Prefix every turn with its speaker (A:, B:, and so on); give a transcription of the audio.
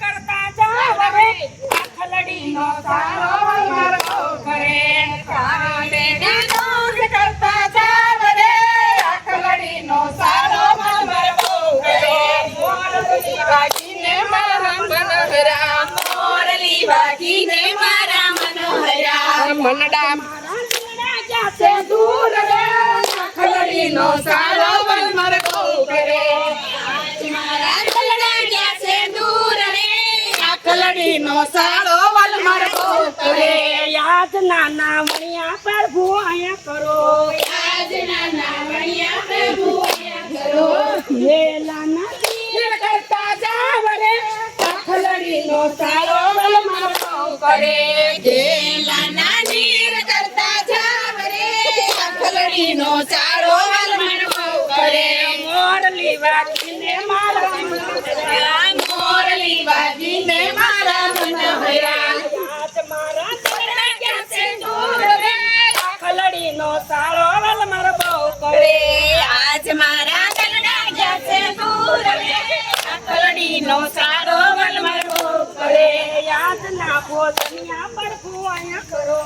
A: કરતા જાવ રે આખલડી નો સારો મારો કરે કરતા જાવ રે આખલડી નો સારો મારો કરે મોરલી વાગીને મારા મનહરા મોરલી વાગીને મારા મનહરા મનડા જાતે દૂર રે આખલડી નો સારો મારો કરે મારા દલડા જાતે દૂર રે આખલડી નો સારો મારો કરે યાદ નાના મણિયા પ્રભુ આયા કરો યાદ નાના મણિયા પ્રભુ આયા કરો વેલાના તીર કરતા જાવ રે આખલડી નો સારો મારો કરે વેલાના તીર કરતા જાવ રે આખલડી નો સારો મારો કરે મોરલી વાગીને મારા મનહરા મોરલી વાગીને મારા મનહરા આજ મારા દલડા જાતે દૂર રે આખલડી નો સારો મારો કરે આજ મારા દલડા જાતે દૂર રે આખલડી નો સારો મારો કરે યાદ ના ભોજનિયા પ્રભુ આયા કરો